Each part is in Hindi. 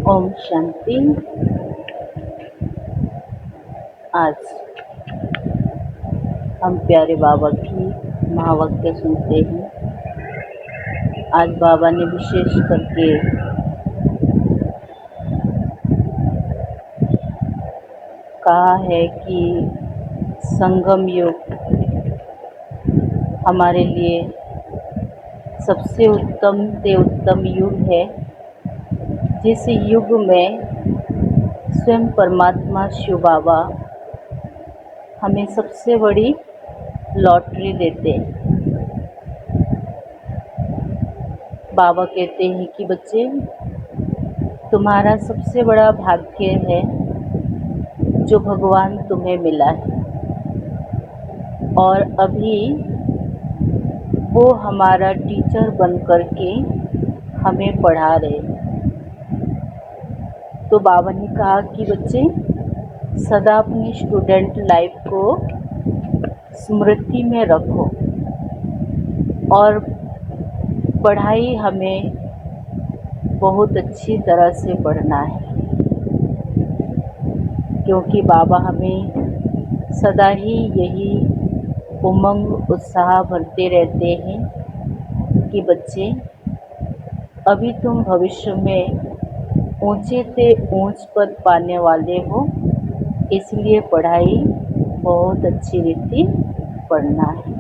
ओम शांति। आज हम प्यारे बाबा की महावाक्य सुनते हैं। आज बाबा ने विशेष करके कहा है कि संगम युग हमारे लिए सबसे उत्तम से उत्तम युग है, जिस युग में स्वयं परमात्मा शिव बाबा हमें सबसे बड़ी लॉटरी देते हैं। बाबा कहते हैं कि बच्चे, तुम्हारा सबसे बड़ा भाग्य है जो भगवान तुम्हें मिला है, और अभी वो हमारा टीचर बन कर के हमें पढ़ा रहे हैं। तो बाबा ने कहा कि बच्चे, सदा अपनी स्टूडेंट लाइफ को स्मृति में रखो और पढ़ाई हमें बहुत अच्छी तरह से पढ़ना है, क्योंकि बाबा हमें सदा ही यही उमंग उत्साह भरते रहते हैं कि बच्चे, अभी तुम भविष्य में ऊंचे से ऊंच पद पाने वाले हो, इसलिए पढ़ाई बहुत अच्छी रीति पढ़ना है।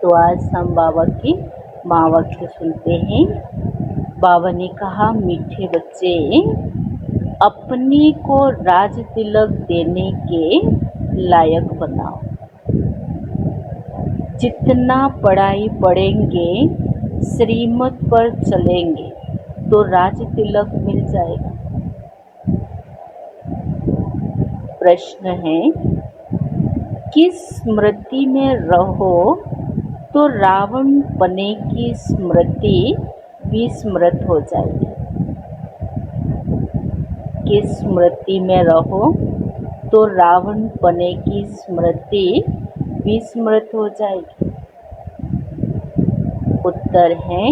तो आज हम बाबा की महावाक्य सुनते हैं। बाबा ने कहा, मीठे बच्चे, अपने को राज तिलक देने के लायक बनाओ। जितना पढ़ाई पढ़ेंगे, श्रीमत पर चलेंगे, तो राज तिलक मिल जाएगा। प्रश्न है, किस स्मृति में रहो तो रावण पने की स्मृति विस्मृत हो जाएगी। किस स्मृति में रहो तो रावण पने की स्मृति विस्मृत हो जाएगी। उत्तर है,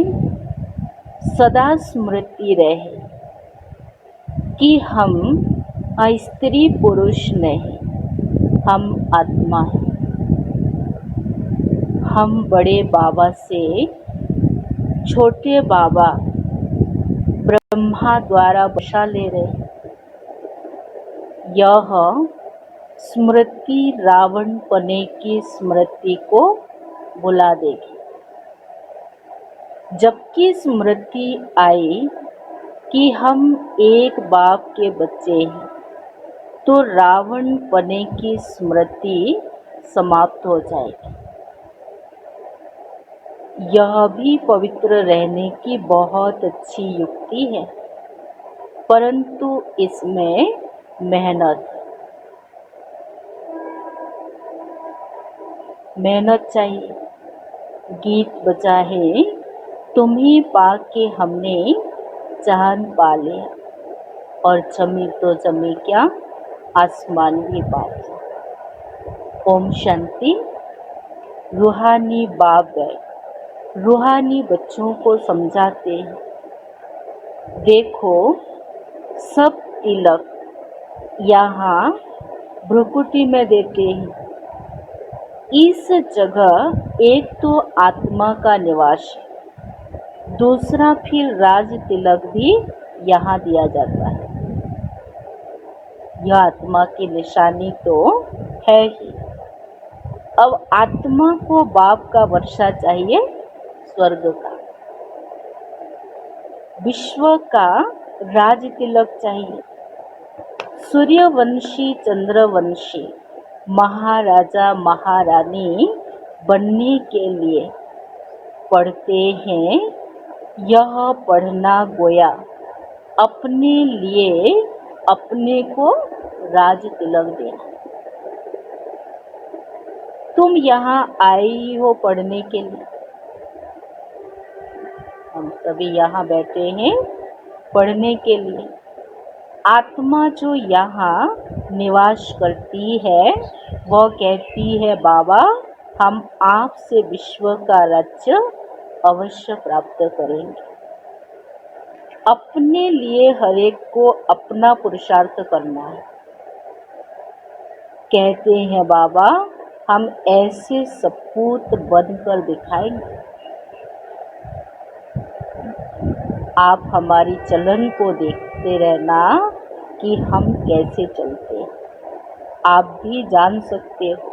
सदा स्मृति रहे कि हम स्त्री पुरुष नहीं, हम आत्मा हैं। हम बड़े बाबा से छोटे बाबा ब्रह्मा द्वारा बसा ले रहे। यह स्मृति रावण पने की स्मृति को भुला देगी। जबकि स्मृति आई कि हम एक बाप के बच्चे हैं, तो रावण पने की स्मृति समाप्त हो जाएगी। यह भी पवित्र रहने की बहुत अच्छी युक्ति है, परंतु इसमें मेहनत चाहिए। गीत बजा है, तुम्हीं पाके हमने चांद पा लिया, और जमी तो जमी क्या, आसमान भी पा लिया। ओम शांति। रूहानी बाप गए, रूहानी बच्चों को समझाते हैं, देखो सब तिलक यहाँ भ्रुकुटी में देते हैं। इस जगह एक तो आत्मा का निवास है, दूसरा फिर राज तिलक भी यहाँ दिया जाता है। यह आत्मा की निशानी तो है ही। अब आत्मा को बाप का वर्षा चाहिए, स्वर्ग का, विश्व का राज तिलक चाहिए। सूर्यवंशी चंद्रवंशी महाराजा महारानी बनने के लिए पढ़ते हैं। यह पढ़ना गोया अपने लिए अपने को राज तिलक देना। तुम यहाँ आई हो पढ़ने के लिए, हम सभी यहाँ बैठे हैं पढ़ने के लिए। आत्मा जो यहाँ निवास करती है, वह कहती है, बाबा हम आपसे विश्व का राज्य अवश्य प्राप्त करेंगे। अपने लिए हर एक को अपना पुरुषार्थ करना है। कहते हैं बाबा, हम ऐसे सपूत बनकर दिखाएंगे। आप हमारी चलन को देखते रहना कि हम कैसे चलते हैं। आप भी जान सकते हो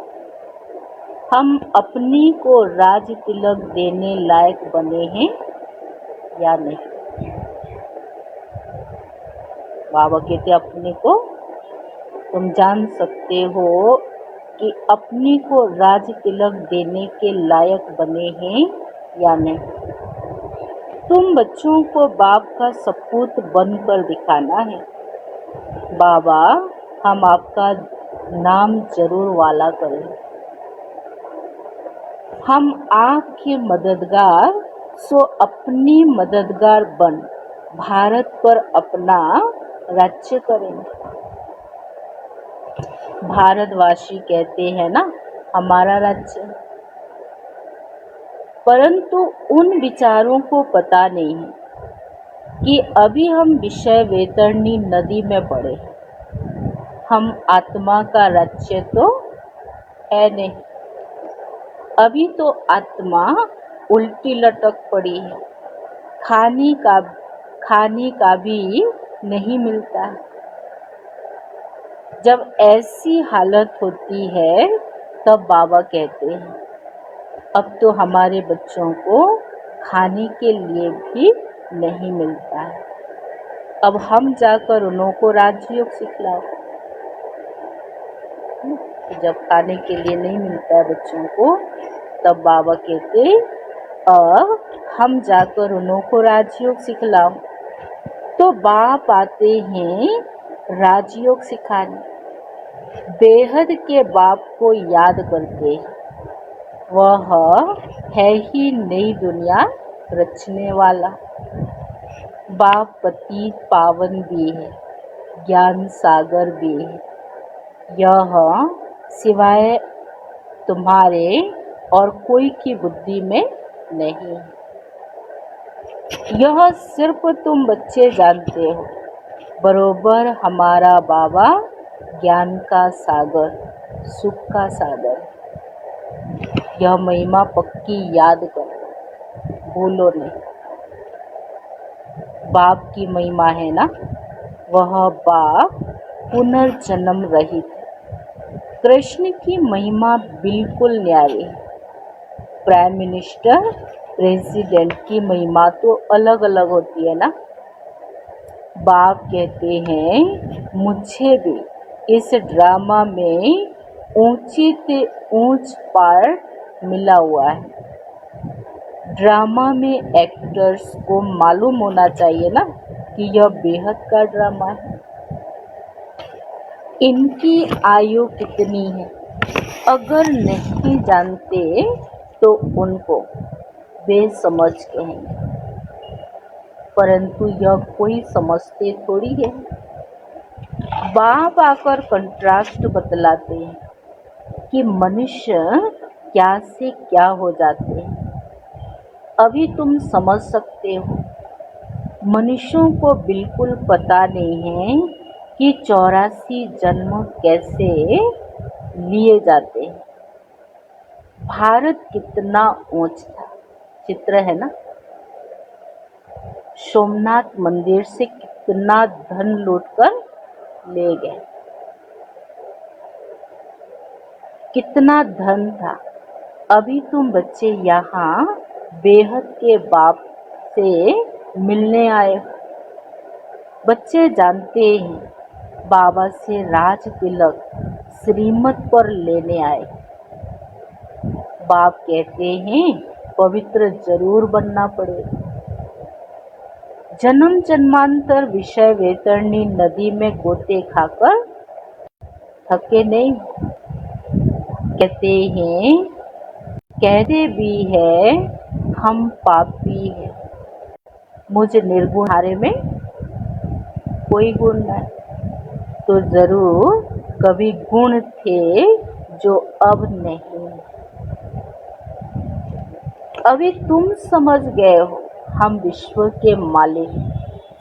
हम अपनी को राज तिलक देने लायक बने हैं या नहीं। बाबा कहते अपने को तुम जान सकते हो कि अपनी को राज तिलक देने के लायक बने हैं या नहीं। तुम बच्चों को बाप का सपूत बनकर दिखाना है। बाबा, हम आपका नाम जरूर वाला करें। हम आपके मददगार सो अपनी मददगार बन भारत पर अपना राज्य करेंगे। भारतवासी कहते हैं ना हमारा राज्य, परंतु उन विचारों को पता नहीं है कि अभी हम विषय वैतरणी नदी में पड़े हैं। हम आत्मा का राज्य तो है नहीं। अभी तो आत्मा उल्टी लटक पड़ी है। खाने का भी नहीं मिलता है। जब ऐसी हालत होती है तब बाबा कहते हैं अब तो हमारे बच्चों को खाने के लिए भी नहीं मिलता है। अब हम जाकर उनको राजयोग सिखलाओ। जब खाने के लिए नहीं मिलता है बच्चों को तब बाबा कहते अब हम जाकर उनको राजयोग सिखलाओ। तो बाप आते हैं राजयोग सिखाने। बेहद के बाप को याद करते हैं। वह है ही नई दुनिया रचने वाला। बाप पतित पावन भी है, ज्ञान सागर भी है। यह सिवाय तुम्हारे और कोई की बुद्धि में नहीं है। यह सिर्फ तुम बच्चे जानते हो। बरोबर हमारा बाबा ज्ञान का सागर, सुख का सागर। यह महिमा पक्की याद करो, भूलो नहीं। बाप की महिमा है ना, वह बाप पुनर्जन्म रहित है। कृष्ण की महिमा बिल्कुल न्यारी है। प्राइम मिनिस्टर, प्रेसिडेंट की महिमा तो अलग अलग होती है ना। बाप कहते हैं मुझे भी इस ड्रामा में ऊंची से ऊंच पार्ट मिला हुआ है। ड्रामा में एक्टर्स को मालूम होना चाहिए ना कि यह बेहद का ड्रामा है। इनकी आयु कितनी है अगर नहीं जानते तो उनको बेसमझ कहेंगे, परंतु यह कोई समझते थोड़ी है। बाप आकर कंट्रास्ट बतलाते हैं कि मनुष्य क्या से क्या हो जाते हैं। अभी तुम समझ सकते हो। मनुष्यों को बिल्कुल पता नहीं है कि 84 जन्म कैसे लिए जाते हैं। भारत कितना ऊंच था, चित्र है ना। सोमनाथ मंदिर से कितना धन लूटकर ले गए। कितना धन था। अभी तुम बच्चे यहाँ बेहद के बाप से मिलने आए हो। बच्चे जानते हैं बाबा से राज तिलक श्रीमत पर लेने आए। बाप कहते हैं पवित्र जरूर बनना पड़ेगा। जन्म जन्मांतर विषय वैतरणी नदी में गोते खाकर थके नहीं। कहते भी है हम पापी हैं। मुझ निर्गुण हारे में कोई गुण नहीं। तो जरूर कभी गुण थे जो अब नहीं। अभी तुम समझ गए हो हम विश्व के मालिक,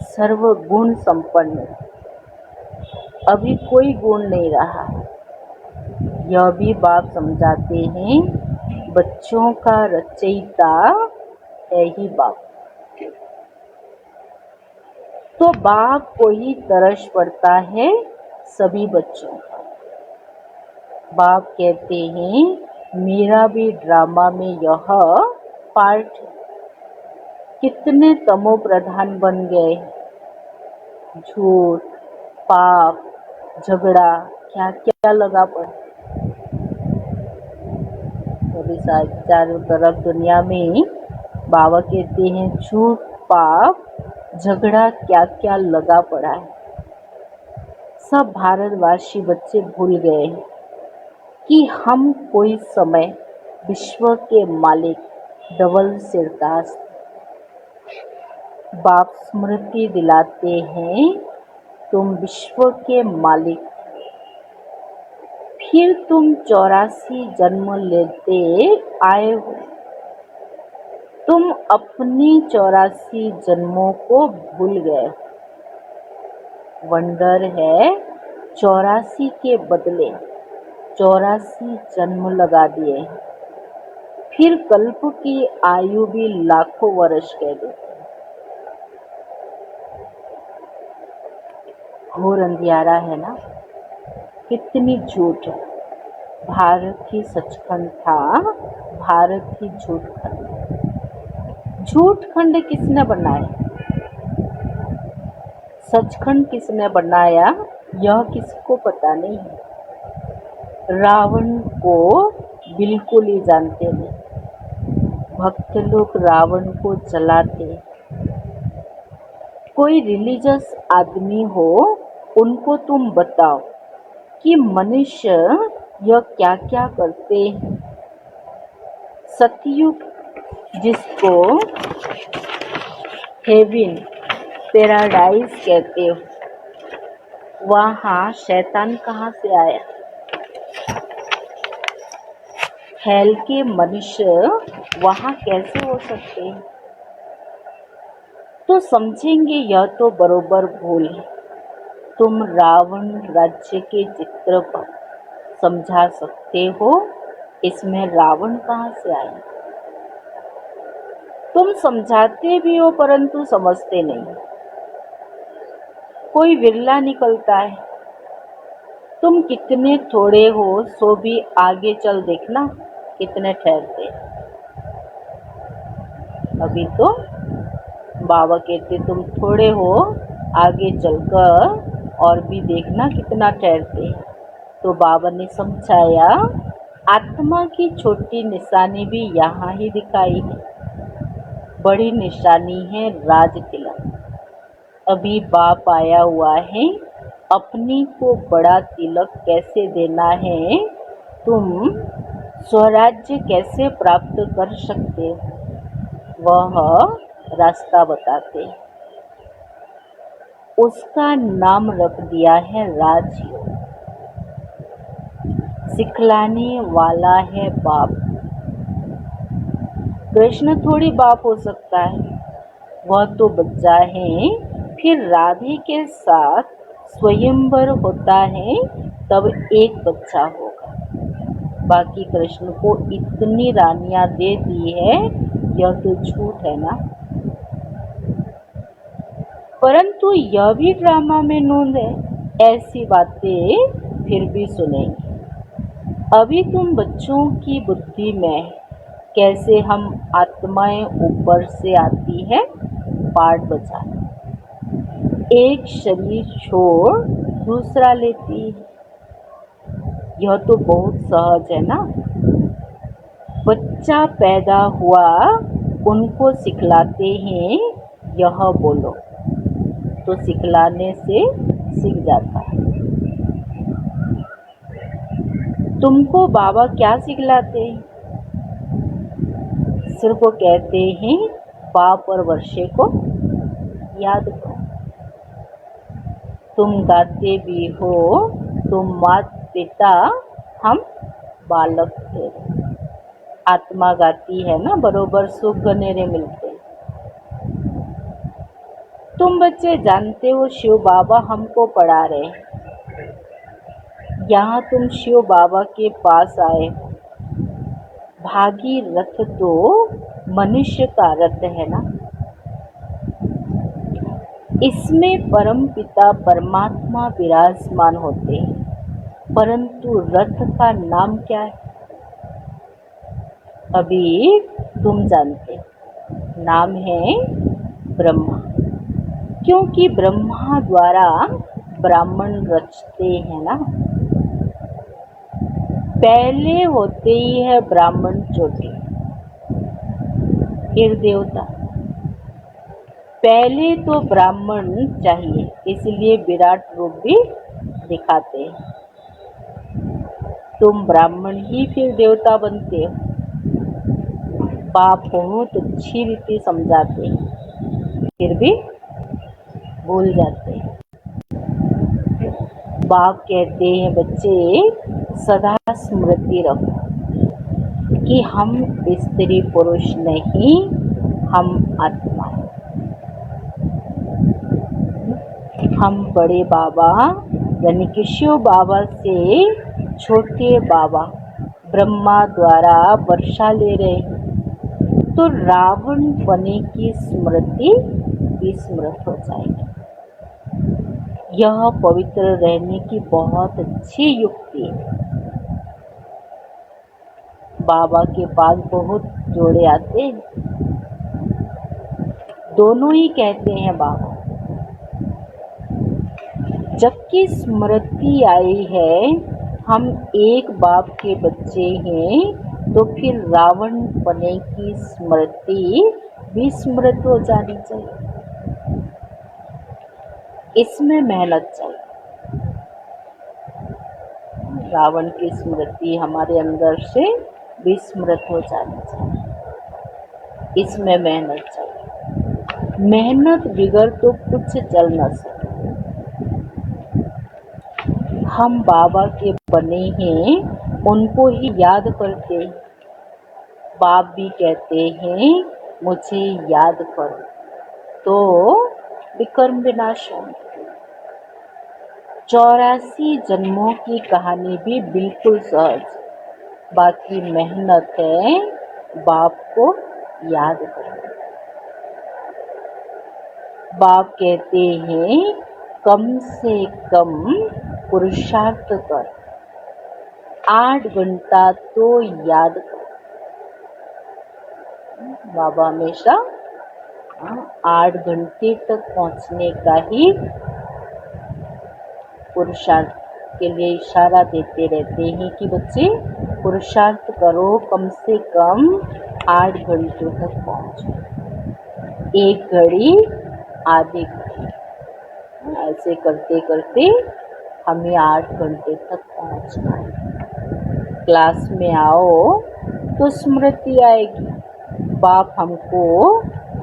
सर्वगुण संपन्न, अभी कोई गुण नहीं रहा। यह भी बाप समझाते हैं, बच्चों का रचयिता है ही बाप। तो बाप को ही तरस पड़ता है सभी बच्चों का। बाप कहते हैं, मेरा भी ड्रामा में यह पार्ट है। कितने तमो प्रधान बन गए, झूठ, पाप, झगड़ा, क्या क्या लगा पड़ा। अभी चारों तरफ दुनिया में बाबा कहते हैं, झूठ, पाप, झगड़ा क्या क्या लगा पड़ा है। सब भारतवासी बच्चे भूल गए हैं कि हम कोई समय विश्व के मालिक डबल सिरताज। बाप स्मृति दिलाते हैं, तुम विश्व के मालिक, फिर तुम 84 जन्म लेते आए हो। तुम अपनी 84 जन्मों को भूल गए। वंडर है, 84 के बदले 84 जन्म लगा दिए। फिर कल्प की आयु भी लाखों वर्ष कह देते। घोर अंधियारा है ना, कितनी झूठ है। भारत ही सचखंड था, भारत ही झूठ खंड। झूठ खंड किसने बनाया, सचखंड किसने बनाया, यह किसको पता नहीं है। रावण को बिल्कुल ही जानते नहीं। भक्त लोग रावण को जलाते। कोई रिलीजियस आदमी हो, उनको तुम बताओ कि मनुष्य यह क्या क्या करते हैं। सतयुग जिसको हेवन, पैराडाइज कहते हो, वहाँ शैतान कहाँ से आया। हेल के मनुष्य वहाँ कैसे हो सकते हैं। तो समझेंगे यह तो बरोबर भूल है। तुम रावण राज्य के चित्र पर समझा सकते हो, इसमें रावण कहाँ से आया। तुम समझाते भी हो परंतु समझते नहीं। कोई विरला निकलता है। तुम कितने थोड़े हो, सो भी आगे चल देखना कितने ठहरते। अभी तो बाबा कहते तुम थोड़े हो, आगे चलकर और भी देखना कितना ठहरते। तो बाबा ने समझाया, आत्मा की छोटी निशानी भी यहाँ ही दिखाई है, बड़ी निशानी है राज तिलक। अभी बाप आया हुआ है, अपनी को बड़ा तिलक कैसे देना है, तुम स्वराज्य कैसे प्राप्त कर सकते हो, वह रास्ता बताते। उसका नाम रख दिया है राजयोग। सिखलाने वाला है बाप। कृष्ण थोड़ी बाप हो सकता है, वह तो बच्चा है। फिर राधे के साथ स्वयंवर होता है, तब एक बच्चा होगा। बाकी कृष्ण को इतनी रानियां दे दी है, यह तो झूठ है ना। परंतु यह भी ड्रामा में नोंद है, ऐसी बातें फिर भी सुनेंगे। अभी तुम बच्चों की बुद्धि में कैसे हम आत्माएं ऊपर से आती है पाठ बजा, एक शरीर छोड़ दूसरा लेती है। यह तो बहुत सहज है ना। बच्चा पैदा हुआ, उनको सिखलाते हैं यह बोलो, तो सिखलाने से सीख जाता है। तुमको बाबा क्या सिखलाते हैं, सिर्फ वो कहते हैं बाप और वर्षे को याद करो। तुम गाते भी हो, तुम मात पिता हम बालक थे। आत्मा गाती है ना, बरोबर सुख गनेरे मिलते। तुम बच्चे जानते हो शिव बाबा हमको पढ़ा रहे हैं। यहाँ तुम शिव बाबा के पास आए। भागीरथ तो मनुष्य का रथ है ना, इसमें परम पिता परमात्मा विराजमान होते हैं, परंतु रथ का नाम क्या है अभी तुम जानते, नाम है ब्रह्मा, क्योंकि ब्रह्मा द्वारा ब्राह्मण रचते हैं ना। पहले होते ही है ब्राह्मण चोटी, फिर देवता। पहले तो ब्राह्मण चाहिए, इसलिए विराट रूप भी दिखाते हैं। तुम ब्राह्मण ही फिर देवता बनते हो। बाप बहुत अच्छी रीति समझाते हैं, फिर भी भूल जाते हैं। बाप कहते हैं बच्चे सदा स्मृति रखो कि हम स्त्री पुरुष नहीं, हम आत्मा हैं। हम बड़े बाबा यानी कि शिव बाबा से छोटे बाबा ब्रह्मा द्वारा वर्षा ले रहे हैं, तो रावण बने की स्मृति विस्मृत हो जाएगी। यह पवित्र रहने की बहुत अच्छी युक्ति है। बाबा के पास बहुत जोड़े आते हैं, दोनों ही कहते हैं बाबा। जबकि स्मृति आई है हम एक बाप के बच्चे हैं, तो फिर रावण बने की स्मृति विस्मृत हो जानी चाहिए। इसमें मेहनत चाहिए। रावण की स्मृति हमारे अंदर से विस्मृत हो जानी चाहिए, इसमें मेहनत चाहिए। मेहनत बिगड़ तो कुछ चल न सके। हम बाबा के बने हैं, उनको ही याद करते। बाप भी कहते हैं मुझे याद करो, तो विकर्म विनाश होंगे। 84 जन्मों की कहानी भी बिल्कुल सहज, बाकी मेहनत है बाप को याद करना। बाप कहते हैं कम से कम पुरुषार्थ कर, 8 घंटा तो याद कर। बाबा हमेशा 8 घंटे तक पहुंचने का ही पुरुषार्थ के लिए इशारा देते रहते हैं कि बच्चे पुरुषार्थ करो, कम से कम 8 घंटों तक पहुंचो। 1 घड़ी आधी घड़ी, ऐसे करते करते हमें 8 घंटे तक पहुंचना है। क्लास में आओ तो स्मृति आएगी, बाप हमको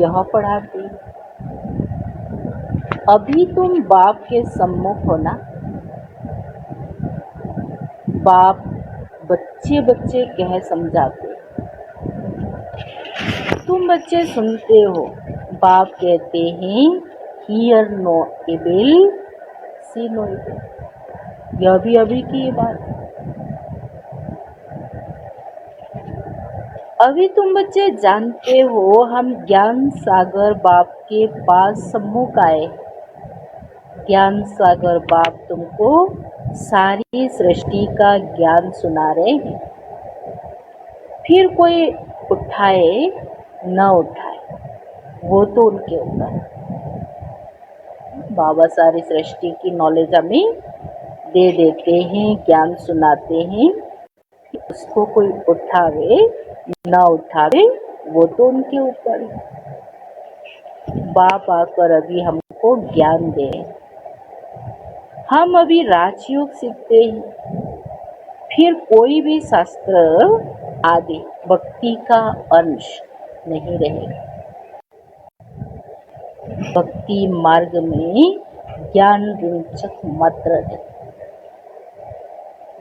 यह पढ़ाते। अभी तुम बाप के सम्मुख हो ना, बाप बच्चे बच्चे कह समझाते, तुम बच्चे सुनते हो। बाप कहते हैं here no able see no able, यह भी अभी की बात है। अभी तुम बच्चे जानते हो हम ज्ञान सागर बाप के पास सम्मुख आए। ज्ञान सागर बाप तुमको सारी सृष्टि का ज्ञान सुना रहे हैं। फिर कोई उठाए न उठाए वो तो उनके ऊपर। बाबा सारी सृष्टि की नॉलेज हमें दे देते हैं, ज्ञान सुनाते हैं। उसको कोई उठावे न उठावे वो तो उनके ऊपर है। बाप आकर अभी हमको ज्ञान दे। हम अभी राजयोग सीखते हैं, फिर कोई भी शास्त्र आदि भक्ति का अंश नहीं रहेगा। भक्ति मार्ग में ज्ञान रुचक मात्र है।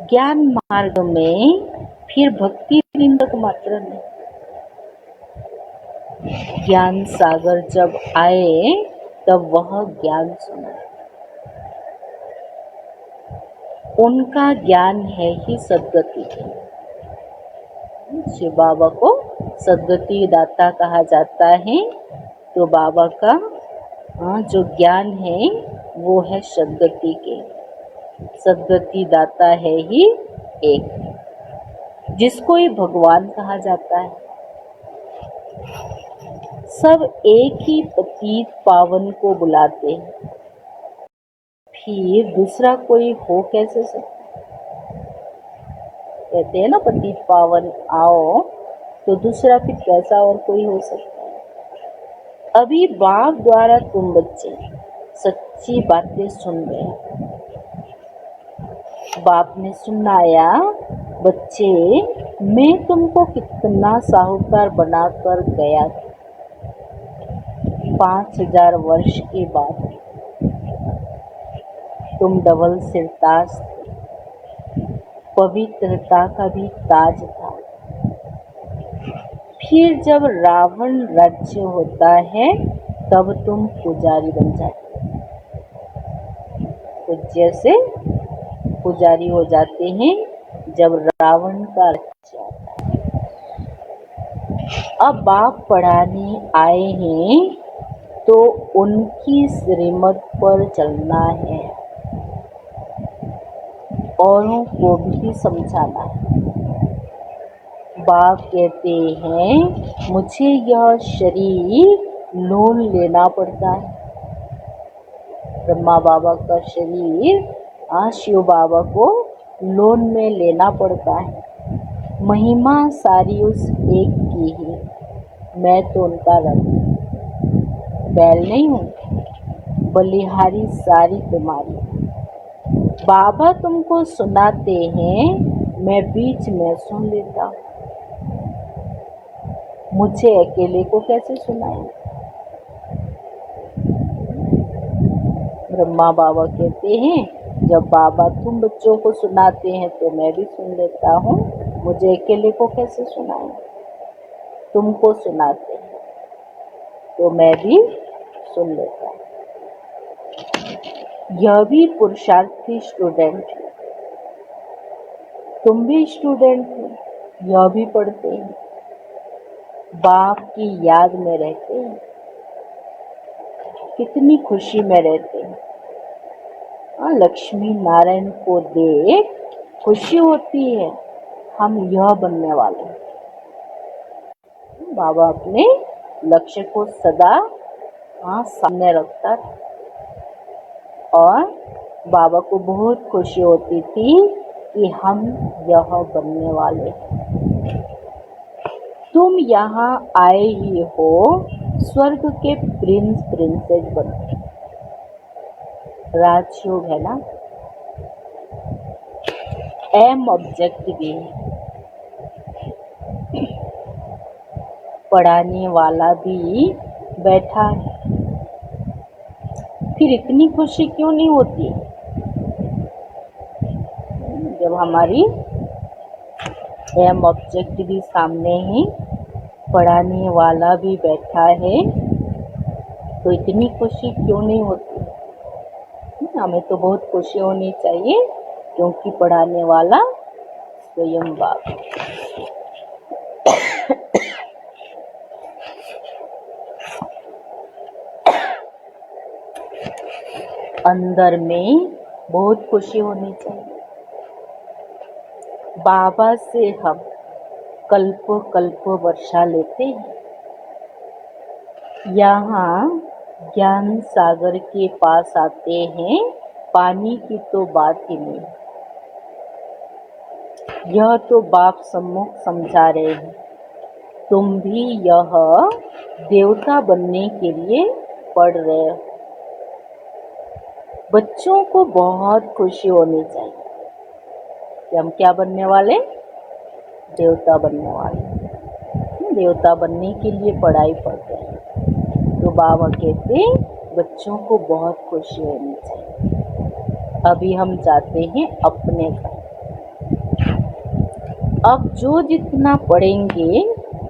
ज्ञान मार्ग में फिर भक्ति निंदक मात्र नहीं। ज्ञान सागर जब आए तब वह ज्ञान सुनाए। उनका ज्ञान है ही सद्गति के। शिव बाबा को सद्गति दाता कहा जाता है। तो बाबा का जो ज्ञान है वो है सद्गति के। सद्गति दाता है ही एक, जिसको ही भगवान कहा जाता है। सब एक ही पतित पावन को बुलाते हैं, फिर दूसरा कोई हो कैसे सकता? कहते हैं ना, पतित पावन आओ, तो दूसरा फिर कैसा और कोई हो सकता है? अभी बाप द्वारा तुम बच्चे सच्ची बातें सुन रहे। बाप ने सुनाया, बच्चे मैं तुमको कितना साहूकार बनाकर गया था। 5000 वर्ष के बाद तुम डबल सिरताज, पवित्रता का भी ताज था। फिर जब रावण राज्य होता है तब तुम पुजारी बन जाते, तो जैसे पुजारी हो जाते हैं जब रावण का राज्य आता है। अब बाप पढ़ाने आए हैं तो उनकी श्रीमत पर चलना है, औरों को भी समझाना है। बाप कहते हैं मुझे यह शरीर लोन लेना पड़ता है। ब्रह्मा बाबा का शरीर शिव बाबा को लोन में लेना पड़ता है। महिमा सारी उस एक की ही, मैं तो उनका रब बैल नहीं हूँ, बलिहारी सारी तुम्हारी। बाबा तुमको सुनाते हैं, मैं बीच में सुन लेता हूँ। मुझे अकेले को कैसे सुनाए? ब्रह्मा बाबा कहते हैं जब बाबा तुम बच्चों को सुनाते हैं तो मैं भी सुन लेता हूँ, मुझे अकेले को कैसे सुनाए? तुमको सुनाते हैं तो मैं भी सुन लेता हूँ। यह भी पुरुषार्थी स्टूडेंट है, तुम भी स्टूडेंट हो, यह भी पढ़ते हैं, बाप की याद में रहते हैं, कितनी खुशी में रहते हैं। लक्ष्मी नारायण को देख खुशी होती है, हम यह बनने वाले हैं। बाबा अपने लक्ष्य को सदा सामने रखता था और बाबा को बहुत खुशी होती थी कि हम यह बनने वाले हैं। तुम यहाँ आए ही हो स्वर्ग के प्रिंस प्रिंसेस बनने। राजयोग है ना, एम ऑब्जेक्ट भी है। पढ़ाने वाला भी बैठा है, फिर इतनी खुशी क्यों नहीं होती जब हमारी एम ऑब्जेक्ट भी सामने है, पढ़ाने वाला भी बैठा है, तो इतनी खुशी क्यों नहीं होती? हमें तो बहुत खुशी होनी चाहिए क्योंकि पढ़ाने वाला स्वयं बाप। अंदर में बहुत खुशी होनी चाहिए। बाबा से हम कल्प कल्प वर्षा लेते हैं। यहाँ ज्ञान सागर के पास आते हैं, पानी की तो बात ही नहीं। यह तो बाप सम्मुख समझा रहे हैं, तुम भी यह देवता बनने के लिए पढ़ रहे हो। बच्चों को बहुत खुशी होनी चाहिए कि हम क्या बनने वाले? देवता बनने वाले। देवता बनने के लिए पढ़ाई पढ़ रहे हैं। तो बाबा कहते बच्चों को बहुत खुशी होनी चाहिए। अभी हम जाते हैं अपने घर। अब जो जितना पढ़ेंगे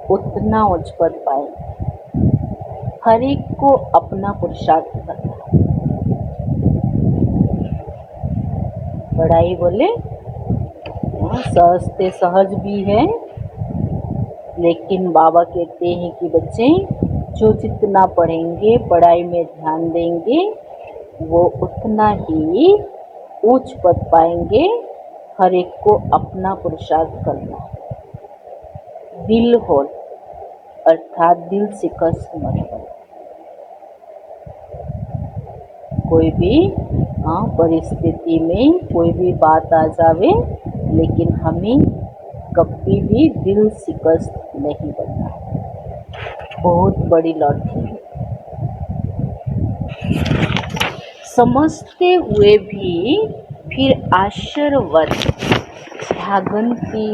उतना उच्च पद पाएंगे। हर एक को अपना पुरुषार्थ करना। पढ़ाई बोले सहज से सहज भी है, लेकिन बाबा कहते हैं कि बच्चे जो जितना पढ़ेंगे, पढ़ाई में ध्यान देंगे, वो उतना ही ऊंच पद पाएंगे। हर एक को अपना पुरुषार्थ करना। दिल होल अर्थात दिल से कष्ट मत करो। कोई भी परिस्थिति में कोई भी बात आ जावे, लेकिन हमें कभी भी दिल से कष्ट नहीं बनना। बहुत बड़ी लॉटरी है। समझते हुए भी फिर आश्चर्यवश भागंती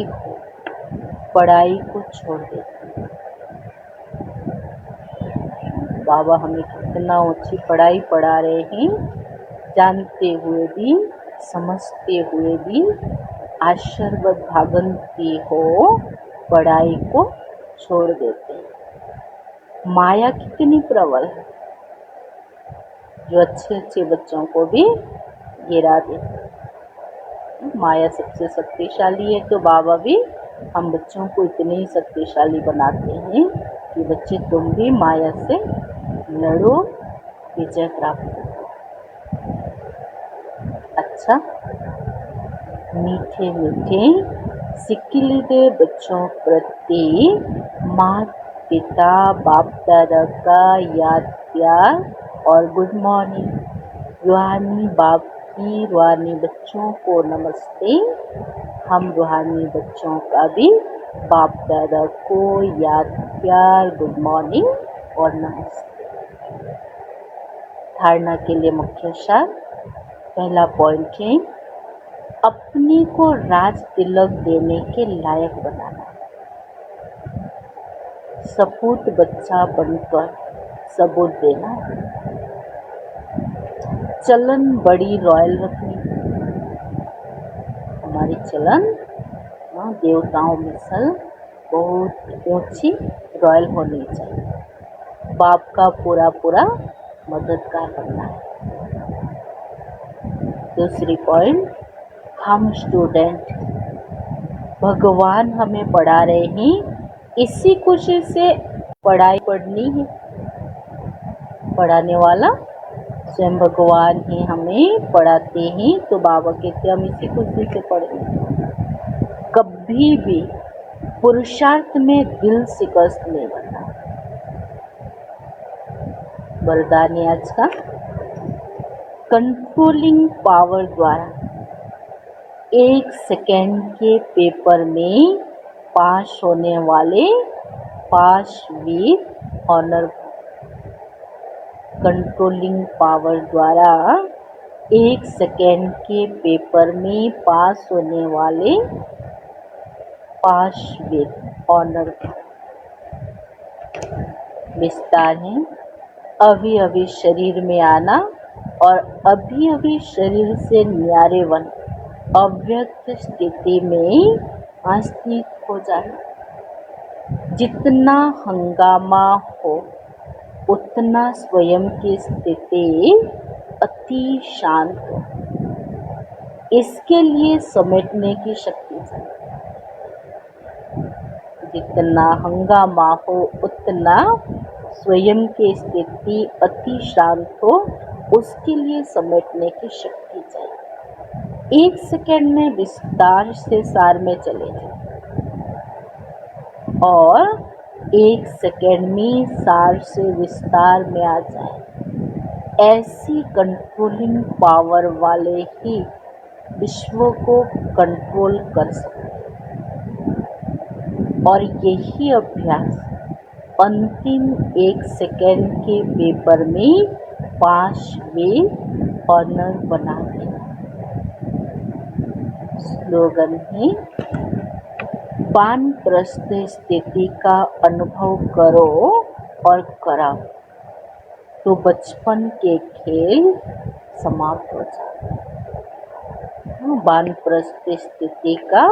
पढ़ाई को छोड़ देती। बाबा हमें कितना ऊंची पढ़ाई पढ़ा रहे हैं, जानते हुए भी समझते हुए भी आश्चर्यवश भागंती हो पढ़ाई को छोड़ देते हैं। माया कितनी प्रबल है, जो अच्छे अच्छे बच्चों को भी गिरा देती। माया सबसे शक्तिशाली है, तो बाबा भी हम बच्चों को इतने ही शक्तिशाली बनाते हैं कि बच्चे तुम भी माया से लड़ो, विजय प्राप्त करो। अच्छा, मीठे मीठे सिक्किलिदे बच्चों प्रति माता पिता बाप दादा का याद प्यार और गुड मॉर्निंग। रूहानी बाप की रूहानी बच्चों को नमस्ते। हम रूहानी बच्चों का भी बाप दादा को याद प्यार, गुड मॉर्निंग और नमस्ते। धारणा के लिए मुख्य सार। पहला पॉइंट है अपने को राज तिलक देने के लायक बनाना। सपूत बच्चा बनकर सबूत देना। चलन बड़ी रॉयल रखनी। हमारी चलन देवताओं में सल बहुत ऊंची रॉयल होनी चाहिए। बाप का पूरा पूरा मददगार बनना है। दूसरी पॉइंट, हम स्टूडेंट, भगवान हमें पढ़ा रहे हैं, इसी खुशी से पढ़ाई पढ़नी है। पढ़ाने वाला स्वयं भगवान ही हमें पढ़ाते हैं, तो बाबा कहते हम इसी खुशी से पढ़ेंगे। कभी भी पुरुषार्थ में दिल से कष्ट नहीं बनना। वरदान आज का, कंट्रोलिंग पावर द्वारा 1 सेकेंड के पेपर में पास होने वाले पास विद ऑनर। कंट्रोलिंग पावर द्वारा 1 सेकेंड के पेपर में पास होने वाले पास विद ऑनर। विस्तार है अभी अभी शरीर में आना और अभी अभी शरीर से न्यारे वन अव्यक्त स्थिति में स्थित हो जाना। जितना हंगामा हो उतना स्वयं की स्थिति अति शांत हो। इसके लिए समेटने की शक्ति चाहिए। जितना हंगामा हो उतना स्वयं की स्थिति अति शांत हो, उसके लिए समेटने की शक्ति चाहिए। 1 सेकेंड में विस्तार से सार में चले जाए और 1 सेकेंड में सार से विस्तार में आ जाए। ऐसी कंट्रोलिंग पावर वाले ही विश्व को कंट्रोल कर सकते हैं। और यही अभ्यास अंतिम 1 सेकेंड के पेपर में 5 वे ऑनर बना देना। स्लोगन है वानप्रस्थ स्थिति का अनुभव करो और कराओ तो बचपन के खेल समाप्त हो जाए। वानप्रस्थ स्थिति का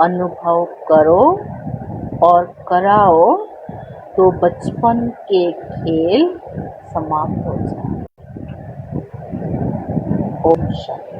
अनुभव करो और कराओ तो बचपन के खेल समाप्त हो जाए। ओम शांति।